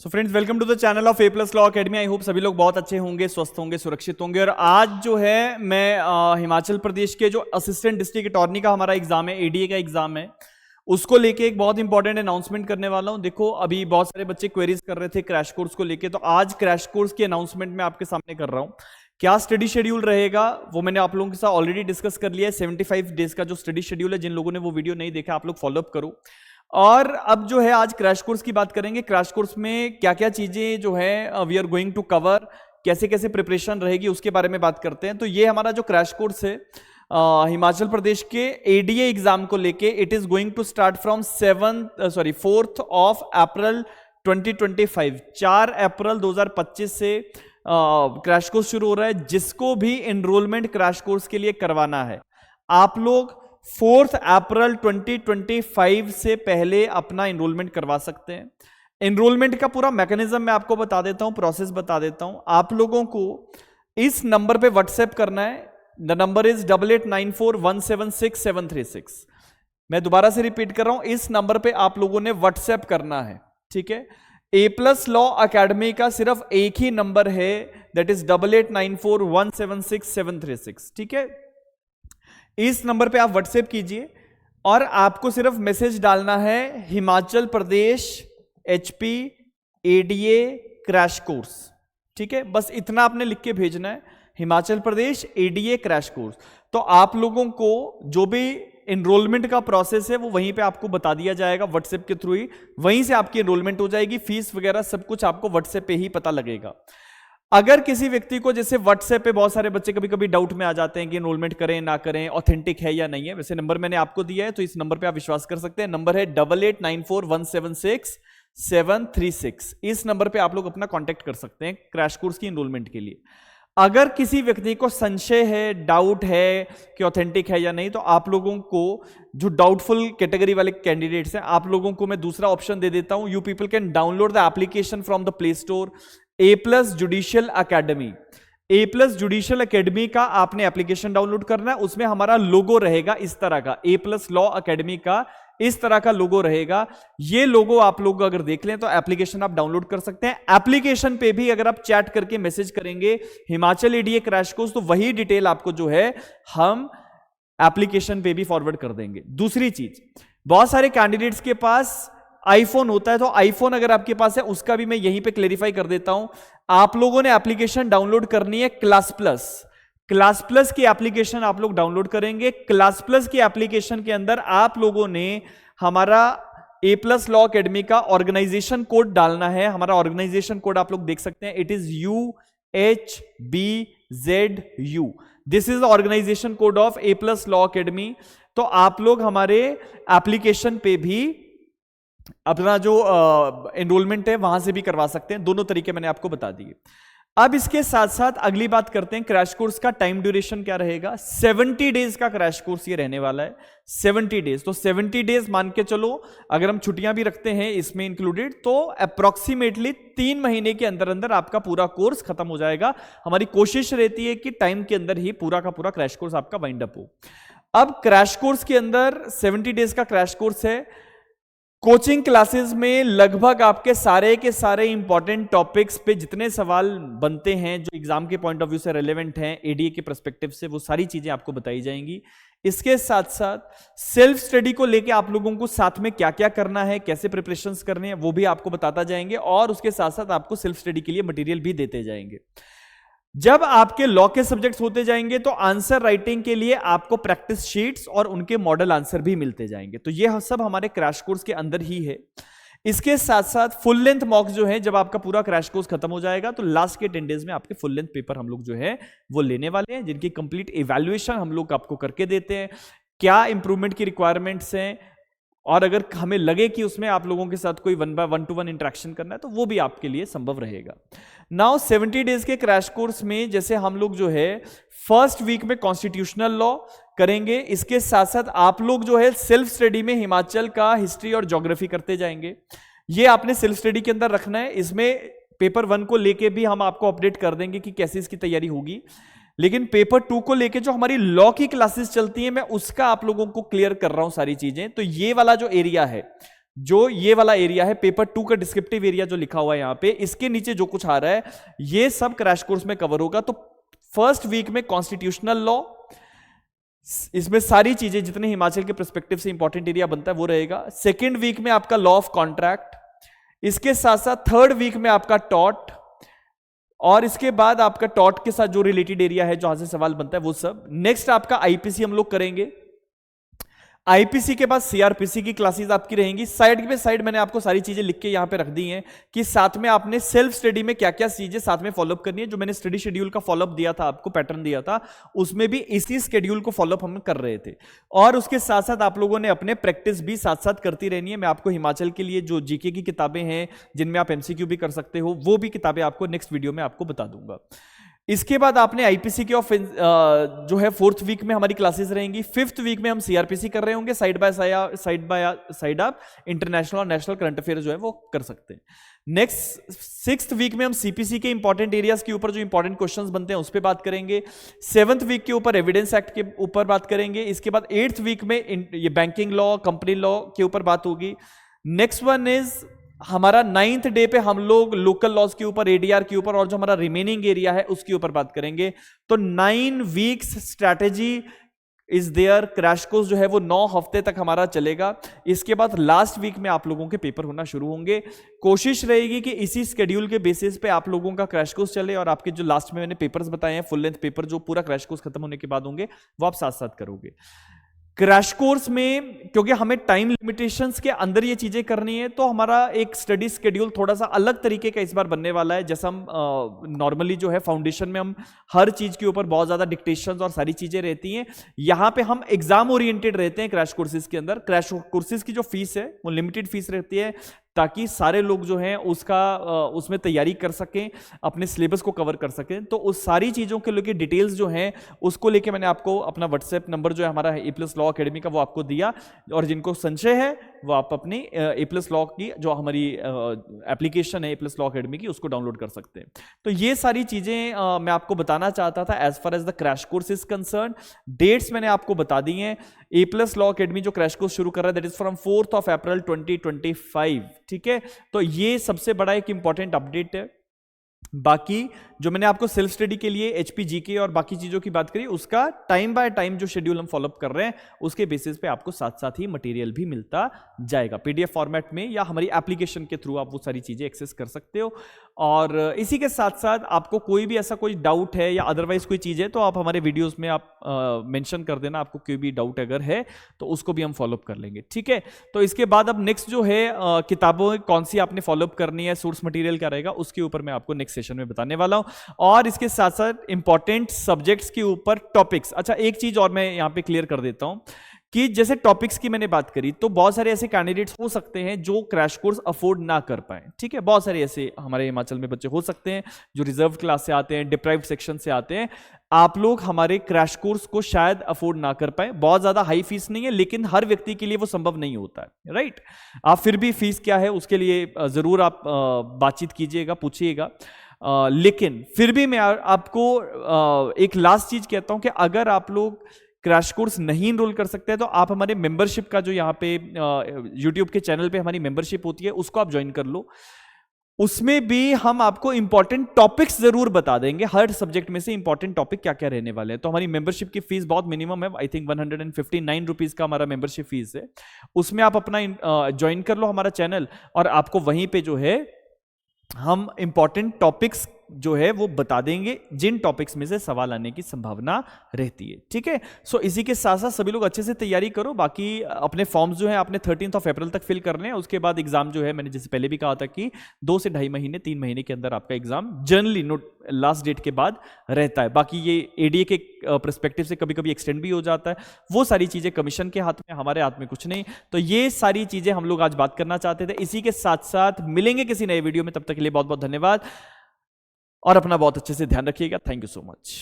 So friends, welcome to the channel of A Plus Law Academy. I hope सभी लोग बहुत अच्छे होंगे, स्वस्थ होंगे, सुरक्षित होंगे। और आज जो है मैं हिमाचल प्रदेश के जो असिस्टेंट डिस्ट्रिक्ट अटॉर्नी का हमारा एग्जाम है, एडीए का एग्जाम है, उसको लेके एक बहुत इंपॉर्टेंट अनाउंसमेंट करने वाला हूं। देखो, अभी बहुत सारे बच्चे क्वेरीज कर रहे थे क्रैश कोर्स को लेके, तो आज क्रैश कोर्स की अनाउंसमेंट मैं आपके सामने कर रहा हूं। क्या स्टडी शेड्यूल रहेगा वो मैंने आप लोगों के साथ ऑलरेडी डिस्कस कर लिया है। 75 डेज का जो स्टडी शेड्यूल है, जिन लोगों ने वो वीडियो नहीं देखा आप लोग फॉलोअप करो। और अब जो है आज क्रैश कोर्स की बात करेंगे। क्रैश कोर्स में क्या क्या चीजें जो है we are going to cover, कैसे कैसे प्रिपरेशन रहेगी उसके बारे में बात करते हैं। तो ये हमारा जो क्रैश कोर्स है हिमाचल प्रदेश के एडीए एग्जाम को लेके, it is going to start from 4th of April 2025। 4 April 2025 से क्रैश कोर्स शुरू हो रहा है। जिसको भी एनरोलमेंट क्रैश कोर्स के लिए करवाना है, आप लोग 4 अप्रैल 2025 से पहले अपना एनरोलमेंट करवा सकते हैं। एनरोलमेंट का पूरा मैकेनिज्म मैं आपको बता देता हूं, प्रोसेस बता देता हूं। आप लोगों को इस नंबर पे व्हाट्सएप करना है। The number is 8894176736। मैं दोबारा से रिपीट कर रहा हूं, इस नंबर पे आप लोगों ने व्हाट्सएप करना है, ठीक है। ए प्लस लॉ अकेडमी का सिर्फ एक ही नंबर है, दैट इज 8894176736, ठीक है। इस नंबर पे आप व्हाट्सएप कीजिए और आपको सिर्फ मैसेज डालना है Himachal Pradesh HP ADA crash course, ठीक है। बस इतना आपने लिख के भेजना है, Himachal Pradesh ADA crash course. तो आप लोगों को जो भी एनरोलमेंट का प्रोसेस है वो वहीं पे आपको बता दिया जाएगा व्हाट्सएप के थ्रू ही। वहीं से आपकी एनरोलमेंट हो जाएगी, फीस वगैरह सब कुछ आपको व्हाट्सएप पे ही पता लगेगा। अगर किसी व्यक्ति को, जैसे व्हाट्सएप पे बहुत सारे बच्चे कभी कभी डाउट में आ जाते हैं कि एनरोलमेंट करें ना करें, ऑथेंटिक है या नहीं है, वैसे नंबर मैंने आपको दिया है तो इस नंबर पे आप विश्वास कर सकते हैं। नंबर है 8894176736। इस नंबर पे आप लोग अपना कांटेक्ट कर सकते हैं क्रैश कोर्स की एनरोलमेंट के लिए। अगर किसी व्यक्ति को संशय है, डाउट है कि ऑथेंटिक है या नहीं, तो आप लोगों को, जो डाउटफुल कैटेगरी वाले कैंडिडेट्स हैं, आप लोगों को मैं दूसरा ऑप्शन दे देता हूं। You people can download the application from the play store. A plus judicial academy, A plus judicial academy का आपने एप्लीकेशन डाउनलोड करना है। उसमें हमारा लोगो रहेगा इस तरह का, ए प्लस लॉ अकेडमी का इस तरह का लोगो रहेगा। ये लोगो आप लोग अगर देख लें तो एप्लीकेशन आप डाउनलोड कर सकते हैं। एप्लीकेशन पे भी अगर आप चैट करके मैसेज करेंगे हिमाचल एडीए क्रैश कोर्स, तो वही डिटेल आपको जो है हम एप्लीकेशन पे भी फॉरवर्ड कर देंगे। दूसरी चीज, बहुत सारे कैंडिडेट्स के पास आईफोन होता है, तो आईफोन अगर आपके पास है उसका भी मैं यहीं पे क्लेरिफाई कर देता हूं। आप लोगों ने एप्लीकेशन डाउनलोड करनी है क्लास प्लस। क्लास प्लस की एप्लीकेशन आप लोग डाउनलोड करेंगे। क्लास प्लस की एप्लीकेशन के अंदर आप लोगों ने हमारा ए प्लस लॉ अकेडमी का ऑर्गेनाइजेशन कोड डालना है। हमारा ऑर्गेनाइजेशन कोड आप लोग देख सकते हैं, it is UHBZU। This is the organization code of A Plus Law Academy. तो आप लोग हमारे एप्लीकेशन पे भी अपना जो एनरोलमेंट है वहां से भी करवा सकते हैं। दोनों तरीके मैंने आपको बता दिए। अब इसके साथ साथ अगली बात करते हैं, क्रैश कोर्स का टाइम ड्यूरेशन क्या रहेगा। 70 डेज का क्रैश कोर्स ये रहने वाला है, 70 डेज। तो 70 डेज मान के चलो, अगर हम छुट्टियां भी रखते हैं इसमें इंक्लूडेड, तो अप्रोक्सीमेटली 3 महीने के अंदर अंदर आपका पूरा कोर्स खत्म हो जाएगा। हमारी कोशिश रहती है कि टाइम के अंदर ही पूरा का पूरा क्रैश कोर्स आपका वाइंड अप हो। अब क्रैश कोर्स के अंदर 70 डेज का क्रैश कोर्स है। कोचिंग क्लासेस में लगभग आपके सारे के सारे इंपॉर्टेंट टॉपिक्स पे जितने सवाल बनते हैं, जो एग्जाम के पॉइंट ऑफ व्यू से रेलेवेंट हैं एडीए के पर्सपेक्टिव से, वो सारी चीजें आपको बताई जाएंगी। इसके साथ साथ सेल्फ स्टडी को लेके आप लोगों को साथ में क्या क्या करना है, कैसे प्रिपरेशंस करने हैं, वो भी आपको बताता जाएंगे। और उसके साथ साथ आपको सेल्फ स्टडी के लिए मटेरियल भी देते जाएंगे। जब आपके लॉ के सब्जेक्ट्स होते जाएंगे तो आंसर राइटिंग के लिए आपको प्रैक्टिस शीट्स और उनके मॉडल आंसर भी मिलते जाएंगे। तो ये सब हमारे क्रैश कोर्स के अंदर ही है। इसके साथ साथ फुल लेंथ मॉक जो है, जब आपका पूरा क्रैश कोर्स खत्म हो जाएगा तो लास्ट के 10 डेज में आपके फुल लेंथ पेपर हम लोग जो है वो लेने वाले हैं, जिनकी कंप्लीट इवैल्यूएशन हम लोग आपको करके देते हैं। क्या इंप्रूवमेंट की रिक्वायरमेंट्स हैं, और अगर हमें लगे कि उसमें आप लोगों के साथ कोई 1-1 इंटरेक्शन करना है तो वो भी आपके लिए संभव रहेगा। नाउ 70 डेज के क्रैश कोर्स में जैसे हम लोग जो है फर्स्ट वीक में कॉन्स्टिट्यूशनल लॉ करेंगे। इसके साथ साथ आप लोग जो है सेल्फ स्टडी में हिमाचल का हिस्ट्री और ज्योग्राफी करते जाएंगे। ये आपने सेल्फ स्टडी के अंदर रखना है। इसमें पेपर 1 को लेके भी हम आपको अपडेट कर देंगे कि कैसे इसकी तैयारी होगी। लेकिन पेपर 2 को लेके जो हमारी लॉ की क्लासेस चलती हैं, मैं उसका आप लोगों को क्लियर कर रहा हूं सारी चीजें। तो ये वाला जो एरिया है, जो ये वाला एरिया है पेपर 2 का डिस्क्रिप्टिव एरिया जो लिखा हुआ है यहां पे, इसके नीचे जो कुछ आ रहा है ये सब क्रैश कोर्स में कवर होगा। तो फर्स्ट वीक में कॉन्स्टिट्यूशनल लॉ, इसमें सारी चीजें जितने हिमाचल के पर्सपेक्टिव से इंपॉर्टेंट एरिया बनता है वो रहेगा। सेकेंड वीक में आपका लॉ ऑफ कॉन्ट्रैक्ट, इसके साथ साथ थर्ड वीक में आपका टॉट, और इसके बाद आपका टॉट के साथ जो रिलेटेड एरिया है जहां से सवाल बनता है वो सब। नेक्स्ट आपका आईपीसी हम लोग करेंगे। आईपीसी के बाद सीआरपीसी की क्लासेस आपकी रहेंगी। साइड पे साइड मैंने आपको सारी चीजें लिख के यहां पे रख दी हैं कि साथ में आपने सेल्फ स्टडी में क्या क्या चीजें साथ में फॉलोअप करनी है। जो मैंने स्टडी शेड्यूल का फॉलोअप दिया था आपको, पैटर्न दिया था, उसमें भी इसी शेड्यूल को फॉलोअप हम कर रहे थे। और उसके साथ साथ आप लोगों ने अपने प्रैक्टिस भी साथ साथ करती रहनी है। मैं आपको हिमाचल के लिए जो जीके की किताबें हैं जिनमें आप एमसीक्यू भी कर सकते हो, वो भी किताबें आपको नेक्स्ट वीडियो में आपको बता दूंगा। इसके बाद आपने आईपीसी के जो है फोर्थ वीक में हमारी क्लासेस रहेंगी। फिफ्थ वीक में हम सीआरपीसी कर रहे होंगे, साइड बाय साइड आप इंटरनेशनल और नेशनल करंट अफेयर जो है वो कर सकते हैं। नेक्स्ट सिक्स्थ वीक में हम सीपीसी के इंपॉर्टेंट एरियाज के ऊपर जो इंपॉर्टेंट क्वेश्चंस बनते हैं उस पर बात करेंगे। सेवंथ वीक के ऊपर एविडेंस एक्ट के ऊपर बात करेंगे। इसके बाद एट्थ वीक में ये बैंकिंग लॉ, कंपनी लॉ के ऊपर बात होगी। नेक्स्ट वन इज हमारा 9th डे पे हम लोग लोकल लॉज के ऊपर, एडीआर के ऊपर और जो हमारा रिमेनिंग एरिया है उसके ऊपर बात करेंगे। तो 9 weeks strategy is there. Crash course जो है वो 9 हफ्ते तक हमारा चलेगा। इसके बाद लास्ट वीक में आप लोगों के पेपर होना शुरू होंगे। कोशिश रहेगी कि इसी स्केड्यूल के बेसिस पे आप लोगों का क्रैश कोर्स चले और आपके जो लास्ट में मैंने पेपर्स बताए हैं, फुल लेंथ पेपर जो पूरा क्रैश कोर्स खत्म होने के बाद होंगे, वो आप साथ साथ करोगे। क्रैश कोर्स में क्योंकि हमें टाइम लिमिटेशंस के अंदर ये चीजें करनी है, तो हमारा एक स्टडी स्केड्यूल थोड़ा सा अलग तरीके का इस बार बनने वाला है। जैसा हम नॉर्मली जो है फाउंडेशन में हम हर चीज के ऊपर बहुत ज्यादा डिक्टेशंस और सारी चीजें रहती हैं, यहां पे हम एग्जाम ओरिएंटेड रहते हैं क्रैश कोर्सेज के अंदर। क्रैश कोर्सेज की जो फीस है वो लिमिटेड फीस रहती है ताकि सारे लोग जो हैं उसमें तैयारी कर सकें, अपने सिलेबस को कवर कर सकें। तो उस सारी चीज़ों के लेके डिटेल्स जो हैं उसको लेके मैंने आपको अपना व्हाट्सएप नंबर जो है हमारा A+ लॉ अकेडमी का वो आपको दिया, और जिनको संशय है वो आप अपनी A+ लॉ की जो हमारी एप्लीकेशन है A+ लॉ अकेडमी की उसको डाउनलोड कर सकते हैं। तो ये सारी चीज़ें मैं आपको बताना चाहता था as far as the crash course is concern. Dates मैंने आपको बता दी हैं। A+ लॉ अकेडमी जो क्रैश कोर्स शुरू कर रहा है दैट इज फ्रॉम 4 अप्रैल 2025। ठीक है, तो ये सबसे बड़ा एक इंपॉर्टेंट अपडेट है। बाकी जो मैंने आपको सेल्फ स्टडी के लिए HP GK और बाकी चीजों की बात करी, उसका टाइम बाय टाइम जो शेड्यूल हम फॉलोअप कर रहे हैं उसके बेसिस पे आपको साथ साथ ही मटेरियल भी मिलता जाएगा PDF फॉर्मेट में, या हमारी एप्लीकेशन के थ्रू आप वो सारी चीजें एक्सेस कर सकते हो। और इसी के साथ साथ आपको कोई भी ऐसा कोई डाउट है या अदरवाइज कोई चीज है तो आप हमारे वीडियोस में आप मेंशन कर देना, आपको कोई भी डाउट अगर है तो उसको भी हम फॉलोअप कर लेंगे। ठीक है, तो इसके बाद अब नेक्स्ट जो है किताबों कौन सी आपने फॉलोअप करनी है, सोर्स मटेरियल क्या रहेगा, उसके ऊपर मैं आपको नेक्स्ट सेशन में बताने वाला हूं। और इसके साथ साथ इंपॉर्टेंट सब्जेक्ट्स के ऊपर टॉपिक्स। अच्छा, एक चीज और मैं यहां पे क्लियर कर देता हूं कि जैसे टॉपिक्स की मैंने बात करी, तो बहुत सारे ऐसे कैंडिडेट्स हो सकते हैं जो क्रैश कोर्स अफोर्ड ना कर पाए। ठीक है, बहुत सारे ऐसे हमारे हिमाचल में बच्चे हो सकते हैं जो रिजर्व क्लास से आते हैं, डिप्राइव्ड सेक्शन से आते हैं। आप लोग हमारे क्रैश कोर्स को शायद अफोर्ड ना कर पाए, बहुत ज्यादा हाई फीस नहीं है, लेकिन हर व्यक्ति के लिए वो संभव नहीं होता है। राइट, आप फिर भी फीस क्या है उसके लिए जरूर आप बातचीत कीजिएगा, पूछिएगा। लेकिन फिर भी मैं आपको एक लास्ट चीज कहता हूं कि अगर आप लोग क्रैश कोर्स नहीं इनरोल कर सकते हैं तो आप हमारे मेंबरशिप का जो यहाँ पे यूट्यूब के चैनल पे हमारी मेंबरशिप होती है उसको आप ज्वाइन कर लो। उसमें भी हम आपको इंपॉर्टेंट टॉपिक्स जरूर बता देंगे, हर सब्जेक्ट में से इंपॉर्टेंट टॉपिक क्या क्या रहने वाले हैं। तो हमारी मेंबरशिप की फीस बहुत मिनिमम है, आई थिंक 159 रुपीज का हमारा मेंबरशिप फीस है। उसमें आप अपना ज्वाइन कर लो हमारा चैनल, और आपको वहीं पे जो है हम इंपॉर्टेंट टॉपिक्स जो है वो बता देंगे जिन टॉपिक्स में से सवाल आने की संभावना रहती है। ठीक है, सो इसी के साथ साथ सभी लोग अच्छे से तैयारी करो। बाकी अपने फॉर्म्स जो है आपने 13 अप्रैल तक फिल करने हैं। उसके बाद एग्जाम जो है मैंने जैसे पहले भी कहा था कि 2 से 2.5 महीने 3 महीने के अंदर आपका एग्जाम जनरली लास्ट डेट के बाद रहता है। बाकी ये ADA के पर्सपेक्टिव से कभी कभी एक्सटेंड भी हो जाता है, वो सारी चीजें कमीशन के हाथ में, हमारे हाथ में कुछ नहीं। तो ये सारी चीजें हम लोग आज बात करना चाहते थे। इसी के साथ साथ मिलेंगे किसी नए वीडियो में, तब तक के लिए बहुत बहुत धन्यवाद और अपना बहुत अच्छे से ध्यान रखिएगा। Thank you so much.